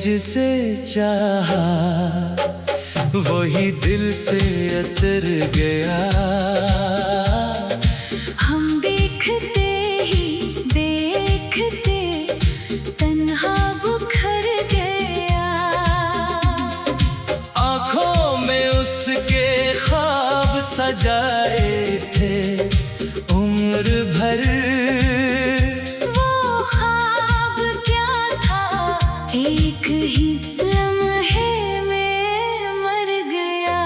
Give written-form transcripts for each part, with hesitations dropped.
जिसे चाहा वही दिल से अतर गया। हम देखते ही देखते तन्हा बुखर गया। आँखों में उसके ख्वाब सजाए थे उम्र भर। वो ख्वाब क्या था, एक ही लम्हे में मर गया।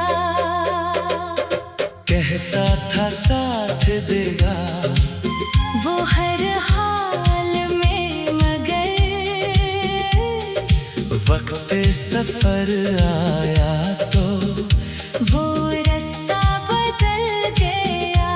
कहता था साथ देगा वो हर हाल में, मगर वक्त सफर आया तो वो रास्ता बदल गया।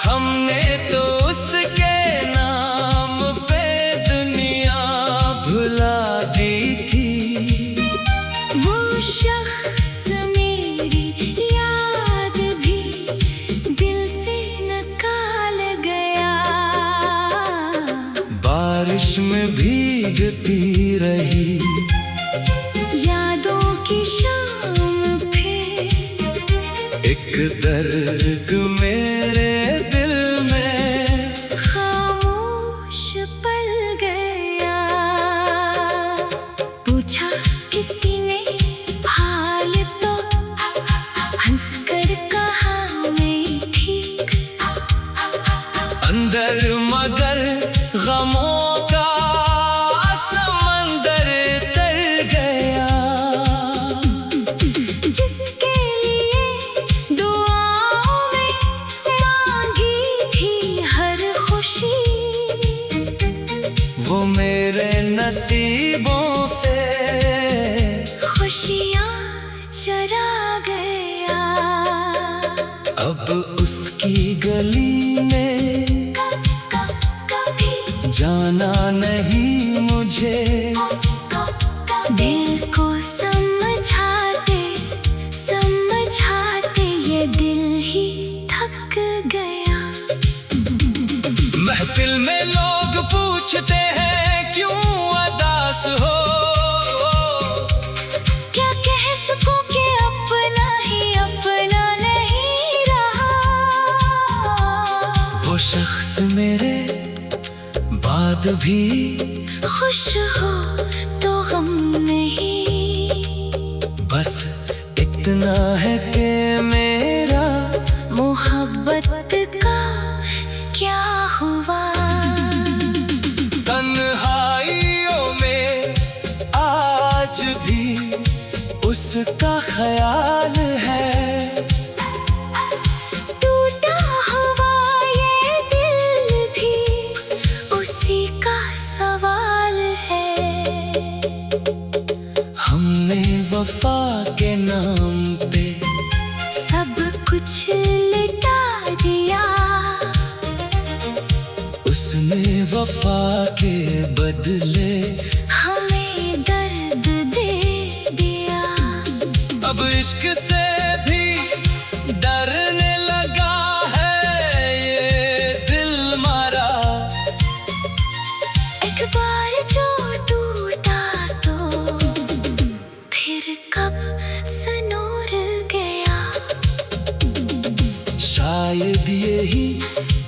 हमने तो उसके नाम पे दुनिया भुला दी थी। वो शख्स मेरी याद भी दिल से निकाल गया। बारिश में भीगती रही यादों की शाम फिर एक दर्द मेरे दिल में खामोश पल गया। पूछा किसी ने हाल तो हंसकर कहा मैं ठीक। अंदर मगर गमों का समंदर तर गया। जिसके लिए दुआओं में मांगी थी हर खुशी, वो मेरे नसीबों से खुशियाँ चरा गया। अब उसकी गली में कभी जाना नहीं मुझे। दिल को समझाते समझाते ये दिल ही थक गया। महफिल में लोग पूछते हैं क्यों उदास हो। क्या कह सकूं कि अपना ही अपना नहीं रहा। वो शख्स मेरे बाद भी खुश हो तो गम नहीं, बस इतना है कि मेरा मोहब्बत का क्या हुआ। तन्हाइयों में आज भी उसका ख्याल है। टूटा हुआ ये दिल भी उसी का सवाल है। हमने वफा के नाम पे सब कुछ लिटा दिया। उसने वफा के बदले हमें दर्द दे दिया। अब इश्क से भी डरने लगा है ये दिल मारा। एक बार जो टूटा तो फिर कब सनूर गया। शायद यही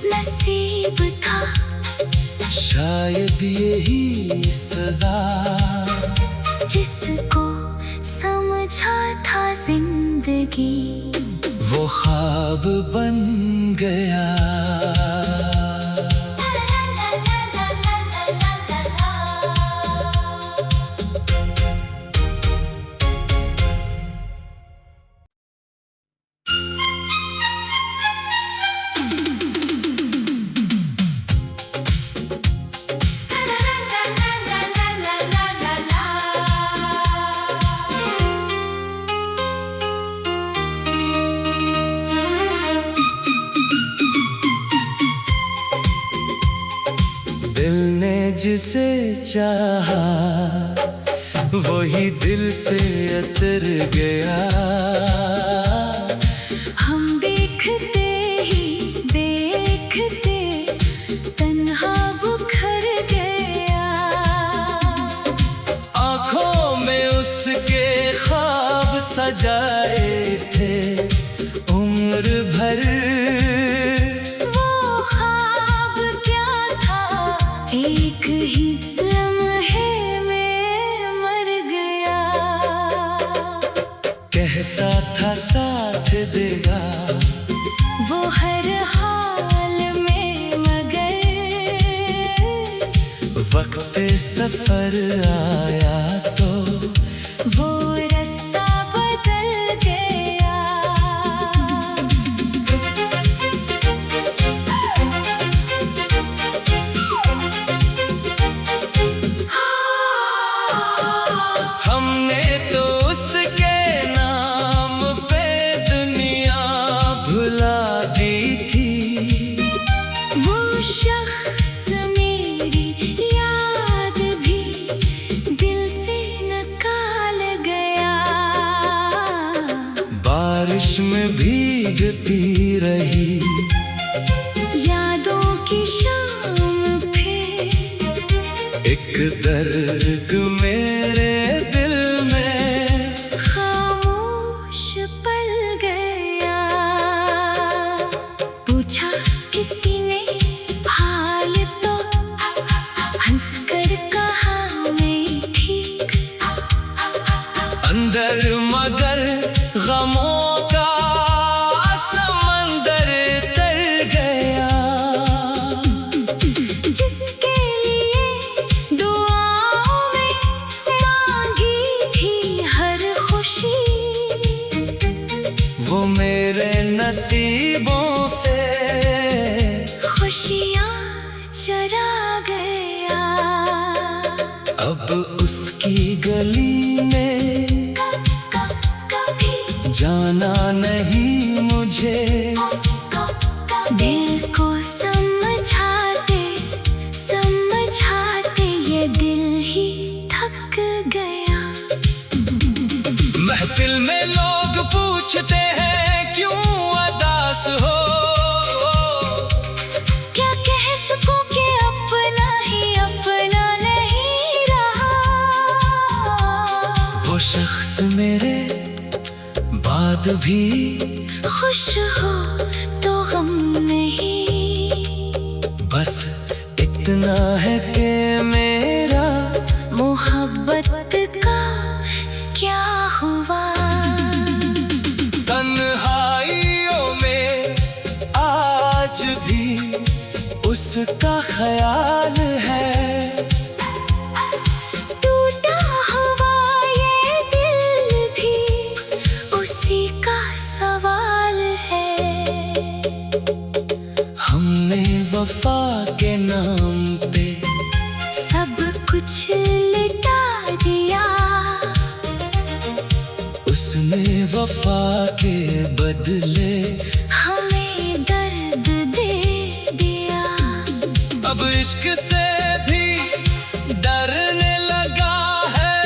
नसीब था, शायद यही सजा। जिसको समझा था जिंदगी वो ख्वाब बन गया। दिल ने जिसे चाहा वही दिल से अतर गया। सजाए थे उम्र भर। वो ख्वाब क्या था, एक ही लम्हे में मर गया। कहता था साथ देगा वो हर हाल में, मगर वक्त सफर आया तो वो रास्ता बदल गया। हमने तो उसके नाम पे दुनिया भुला दी थी। वो शख्स मेरी याद भी दिल से निकाल गया। बारिश में भीगती रही यादों की शाम फिर एक दर्द मेरे दिल में खामोश पल गया। पूछा किसी ने हाल तो हंसकर कहा मैं ठीक। अंदर मगर गमों का समंदर तर गया। जिसके लिए दुआओं में मांगी थी हर खुशी, वो मेरे नसीबों से खुशियाँ चरा गया। अब उसकी गली में कभी जाना नहीं मुझे। दिल को समझाते समझाते ये दिल ही थक गया। महफिल में लोग पूछते हैं क्यों उदास हो। क्या कह सकूं कि अपना ही अपना नहीं रहा। वो शख्स मेरे बाद भी खुश हो तो गम नहीं, बस इतना है कि मेरा मोहब्बत का क्या हुआ। तन्हाइयों में आज भी उसका ख्याल है। टूटा हुआ ये दिल भी उसी का सवाल है। हमने वफा के नाम पे सब कुछ लिटा दिया। उसने वफा के बदले हमें दर्द दे दिया। अब इश्क से भी डरने लगा है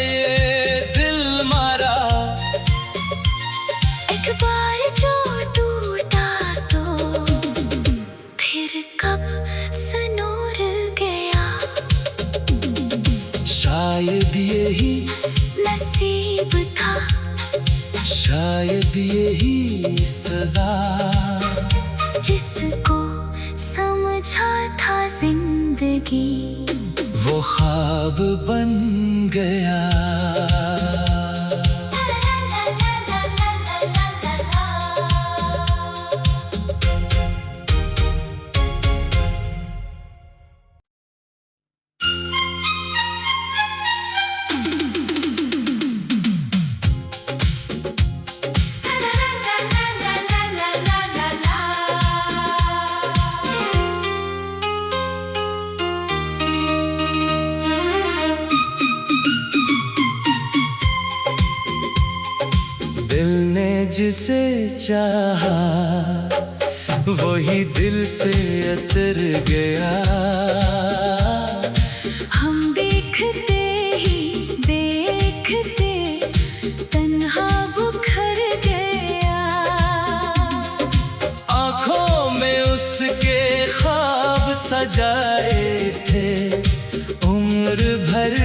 ये दिल मारा। एक बार जो टूटा तो फिर कब सनूर गया। शायद यही नसीब था, शायद यही सजा। जिसको समझा था जिंदगी वो ख्वाब बन गया। दिल ने जिसे चाहा वही दिल से उतर गया। हम देखते ही देखते तन्हा बुखर गया। आँखों में उसके ख्वाब सजाए थे उम्र भर।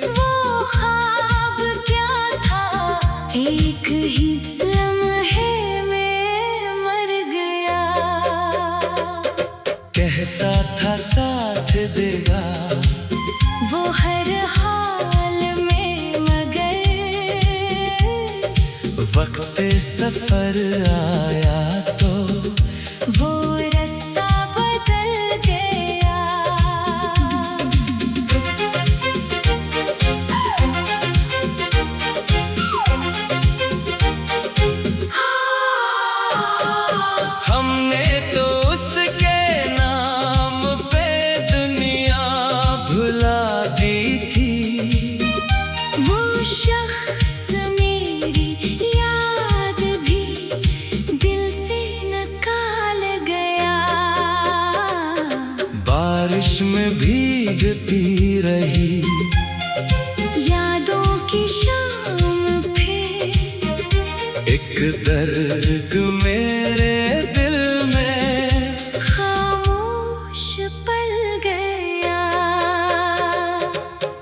वो ख्वाब क्या था, देगा। वो हर हाल में मगर वक्त सफर आया तो वो रास्ता बदल गया। हमने तो उसके नाम पे दुनिया भुला दी थी। वो शख्स मेरी याद भी दिल से निकाल गया। बारिश में भीगती रही यादों की शाम फिर एक दर्द मेरे दिल में खामोश पल गया।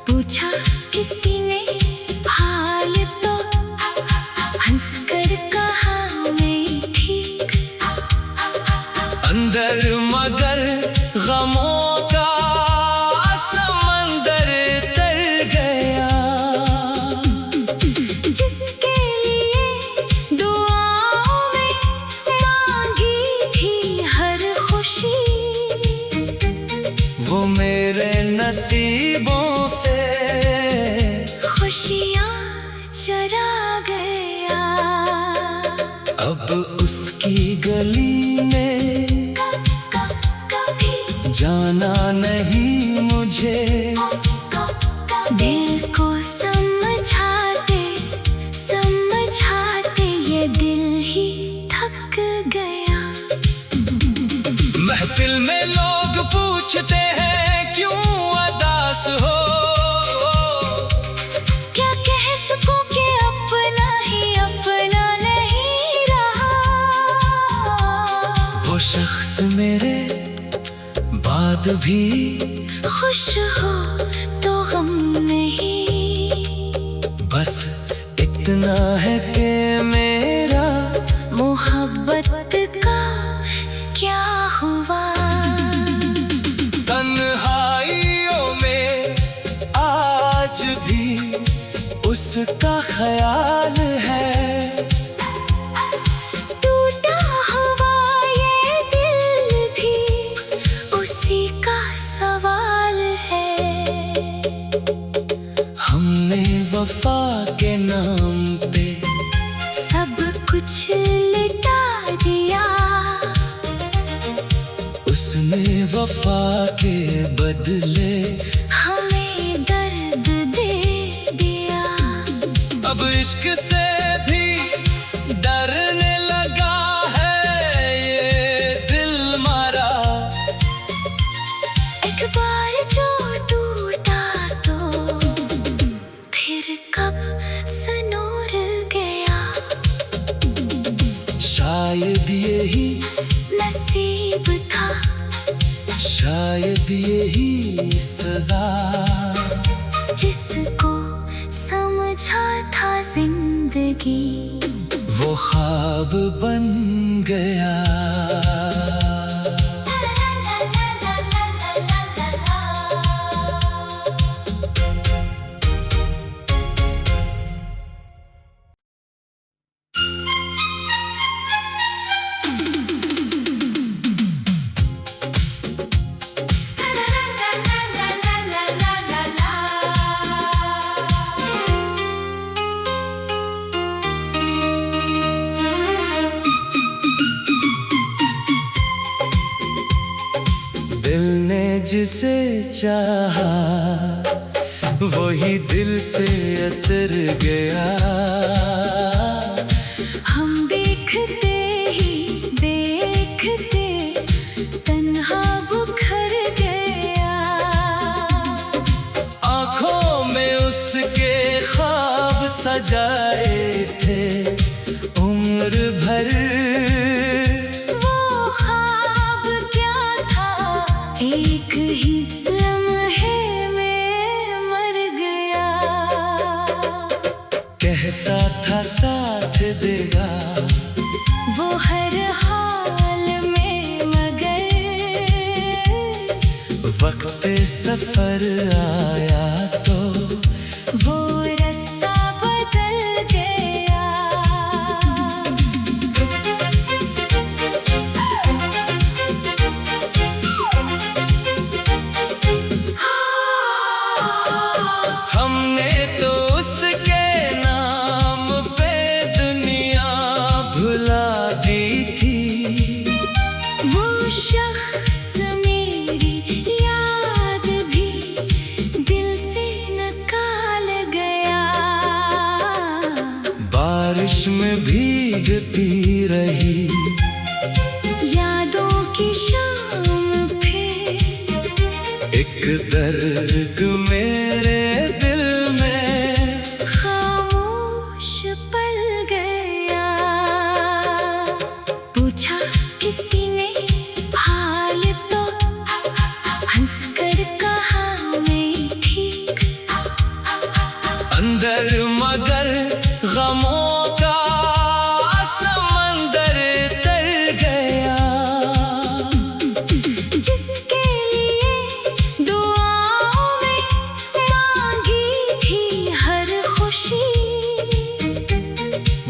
पूछा किसी ने हाल तो हंसकर कहा मैं ठीक। अंदर मगर गमों का समंदर तर गया। जिसके लिए दुआओं में मांगी थी हर खुशी वो मेरे नसीबों से खुशियाँ चरा गया। अब उसकी गली में कभी जाना नहीं मुझे। दिल को समझाते समझाते ये दिल ही थक गया। महफिल में लोग पूछते हैं क्यों उदास हो। क्या कह सकूं कि अपना ही अपना नहीं रहा। वो शख्स मेरे बाद भी खुश हो तो गम नहीं। बस इतना है कि मेरा मोहब्बत का क्या हुआ। तन्हाइयों में आज भी उसका ख्याल है। टूटा हुआ ये दिल भी उसी का सवाल है। हमने वफा के नाम पे सब कुछ लिटा दिया। उसने वफा के बदले हमें दर्द दे दिया। अब इश्क से भी डरने लगा है ये दिल मारा। एक बार जो टूटा तो फिर कब सनूर गया। शायद यही नसीब था शायद यही सजा जिसको समझा था जिंदगी वो ख्वाब बन गया। दिल ने जिसे चाहा वही दिल से उतर गया। हम देखते ही देखते तन्हा बुखर गया। आँखों में उसके ख्वाब सजाए थे उम्र भर। वो ख्वाब क्या था एक ही लम्हे में मर गया। कहता था साथ देगा वो हर हाल में मगर वक्त वक्त सफर आया तो वो रास्ता बदल गया। हमने तो उसके नाम पे दुनिया भुला दी थी। वो शख्स मेरी याद भी दिल से निकाल गया। बारिश में भीगती रही यादों की शाम पे एक दर्द मेरे दिल में खामोश पल गया। पूछा किसी ने हाल तो हंसकर कहा मैं ठीक। अंदर मगर गमों का समंदर तर गया। जिसके लिए दुआओं में मांगी थी हर खुशी,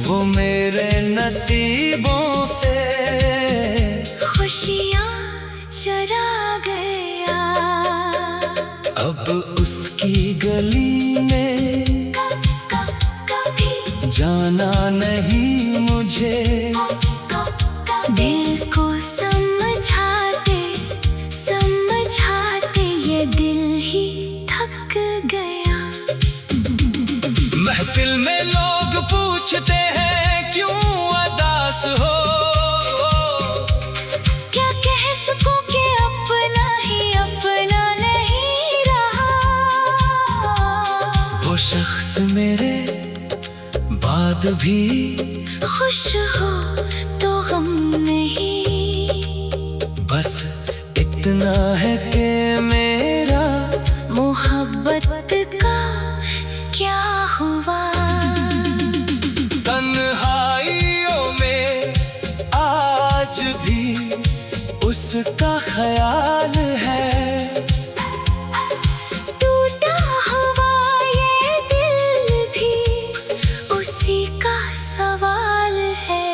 वो मेरे नसीबों से खुशियाँ चरा गया। अब उसकी गली में कभी जाना नहीं मुझे। दिल को समझाते समझाते ये दिल ही थक गया। महफिल में लोग पूछते हैं क्यों उदास हो। क्या कह सकूं कि अपना ही अपना नहीं रहा। वो शख्स मेरे बाद भी खुश हो तो गम नहीं। बस इतना है कि मेरा मोहब्बत का क्या हुआ। तन्हाइयों में आज भी उसका ख्याल है। टूटा हुआ ये दिल भी उसी का सवाल है।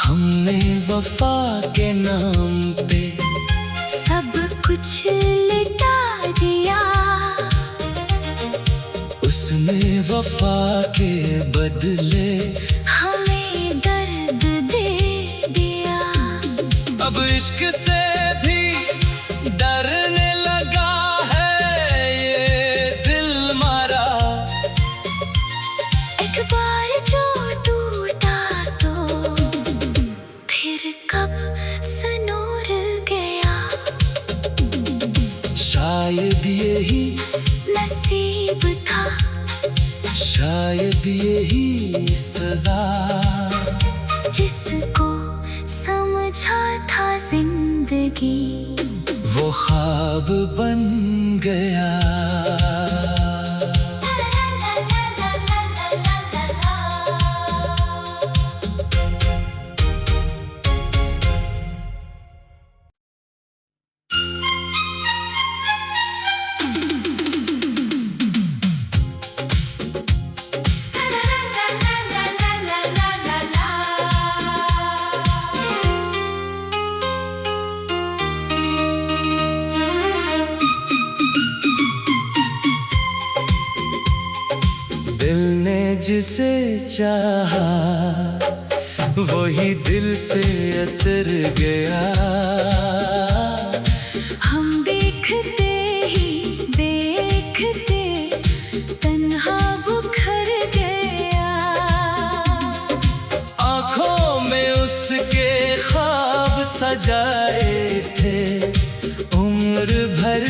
हमने वफा के नाम पे सब कुछ लिटा दिया। उसने वफा के बदले हमें दर्द दे दिया। अब इश्क से भी डरने लगा है ये दिल मारा। एक बार जो टूटा तो फिर कब सनूर गया। शायद यही नसीब था, शायद यही सजा। जिसको समझा था जिंदगी वो ख्वाब बन गया। दिल ने जिसे चाहा वही दिल से उतर गया। हम देखते ही देखते तन्हा बुखर गया। आँखों में उसके ख्वाब सजाए थे उम्र भर।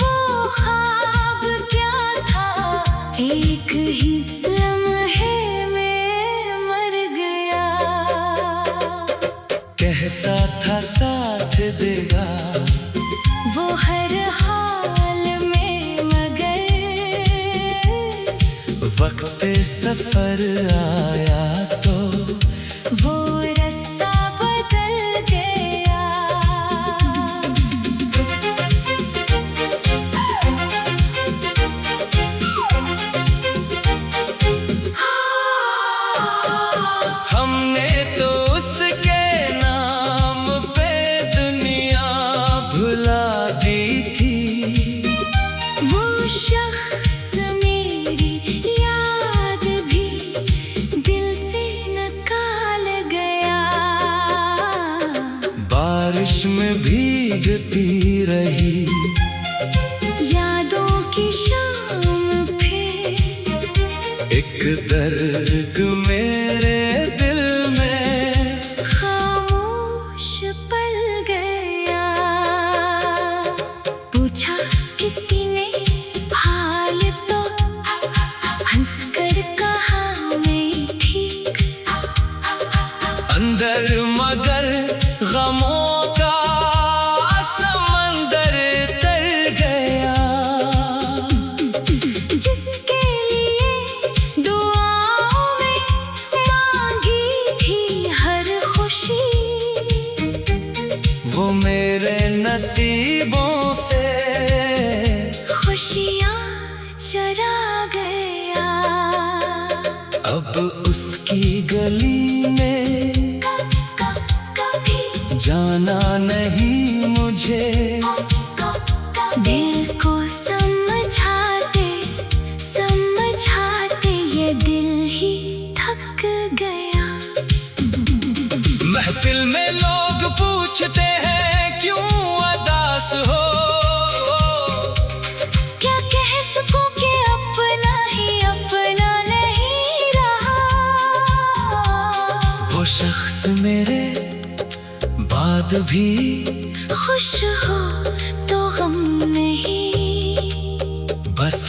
वो ख्वाब क्या था एक ही लम्हे में मर गया। कहता था साथ देगा वो हर हाल में मगर वक्त सफर आया तो वो रास्ता बदल गया। में भीगती रही, यादों की शाम फिर एक दर्द मेरे दिल में खामोश पल गया। पूछा किसी ने हाल तो हंसकर कहा मैं ठीक। अंदर मगर गमों का समंदर तर गया, जिसके लिए दुआओं में मांगी थी हर खुशी, वो मेरे नसीबों से खुशियाँ चरा गया। अब उसकी गली में कभी जाना नहीं मुझे। दिल को समझाते समझाते ये दिल ही थक गया। महफिल में लोग पूछते हैं क्यों उदास हो, क्या कह सकूं कि अपना ही अपना नहीं रहा। वो शख्स मेरे बाद भी खुश हो तो गम नहीं, बस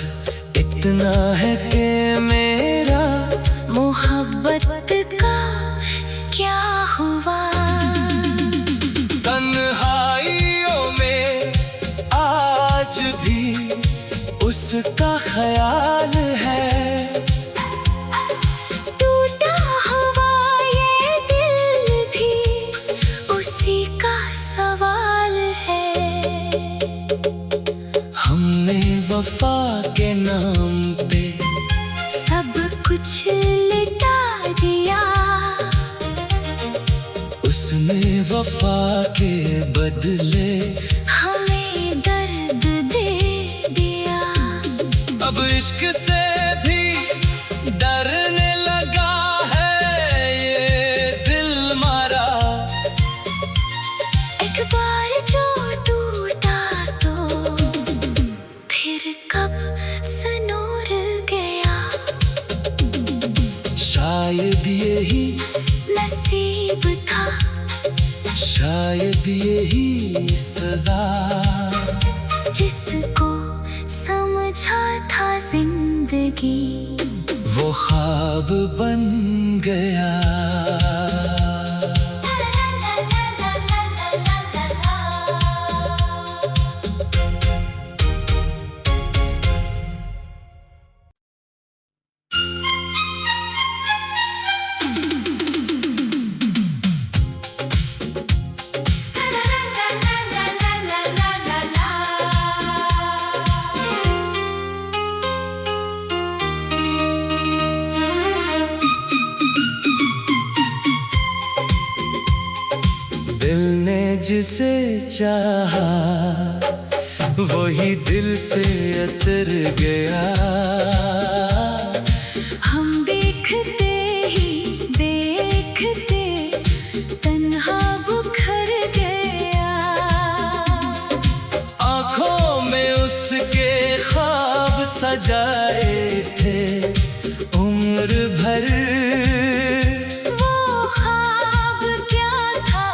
इतना है कि मेरा मोहब्बत का क्या हुआ। तन्हाइयों में आज भी उसका ख्याल है। टूटा हुआ ये दिल भी उसी का सवाल है। हमने वफा के नाम पे सब कुछ लिटा दिया, उसने वफा के बदले हमें दर्द दे दिया। अब इश्क से भी डरने लगा है ये दिल मारा। एक बार जो टूटा तो फिर कब सनूर गया। शायद यही नसीब था, शायद यही सजा, जिसको समझा था जिंदगी वो ख्वाब बन गया। दिल ने जिसे चाहा वही दिल से उतर गया। हम देखते ही देखते तन्हा बुखर गया। आँखों में उसके ख्वाब सजाए थे उम्र भर, वो ख्वाब क्या था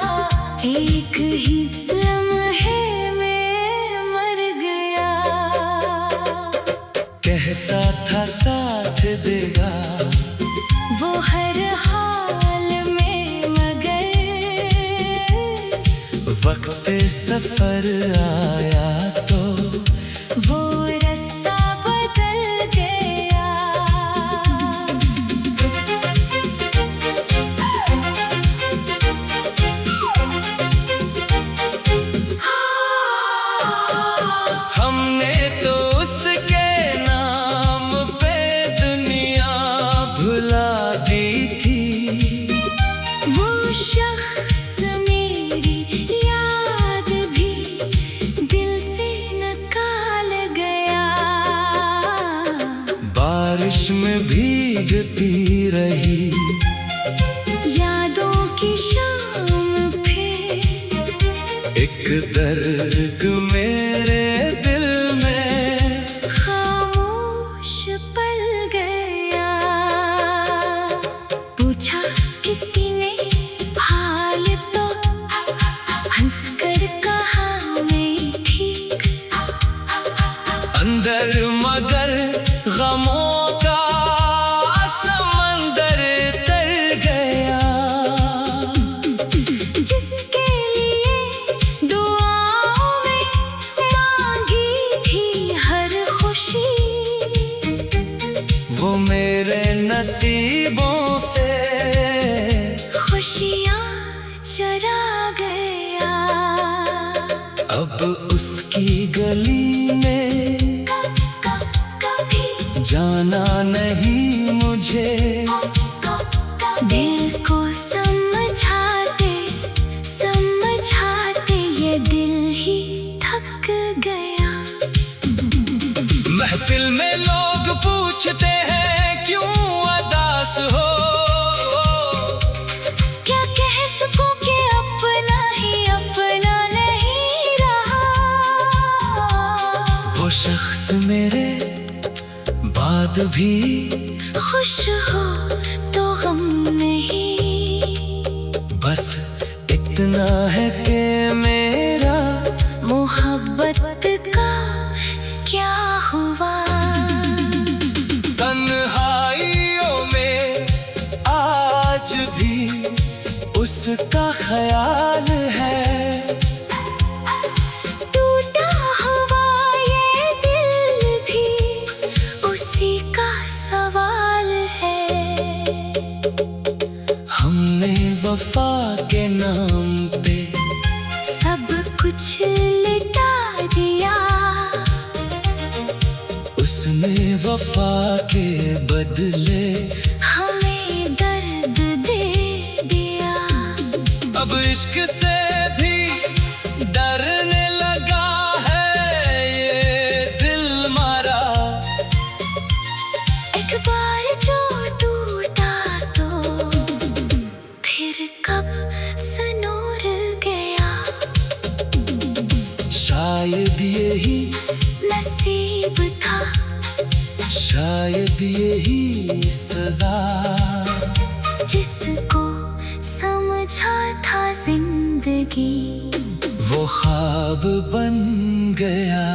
एक ही लम्हे में मर गया। कहता था साथ देगा वो हर हाल में, मगर वक्त सफर आया तो वो रास्ता बदल गया। हमने तो उसके नाम पे दुनिया भुला दी थी। वो शख्स मेरी याद भी दिल से निकाल गया। बारिश में भीगती रही, यादों की शाम फिर एक एक दर्द मेरे दिल में खामोश पल गया। पूछा किसी ने हाल तो हंसकर कहा मैं ठीक। अंदर मगर गमों का समंदर तर गया। जिसके लिए दुआओं में मांगी थी हर खुशी, वो मेरे नसीबों से खुशियाँ चरा गया। अब उसकी गली में कभी जाना नहीं मुझे। दिल को समझाते समझाते ये दिल ही थक गया। महफिल में लोग पूछते हैं क्यों उदास हो। क्या कह सकूं कि अपना ही अपना नहीं रहा। वो शख्स मेरे बाद भी खुश हो तो गम नहीं। बस इतना है कि मेरा मोहब्बत का क्या हुआ। तन्हाइयों में आज भी उसका ख्याल है। टूटा हुआ ये दिल भी उसी का सवाल है। हमने वफा के नाम पे सब कुछ लिटा दिया। उसने वफा के बदले हमें दर्द दे दिया। अब इश्क से भी डरने लगा है ये दिल मारा। एक बार जो टूटा तो फिर कब सनूर गया। शायद यही नसीब था, शायद यही सजा। जिसको समझा था जिंदगी वो ख्वाब बन गया।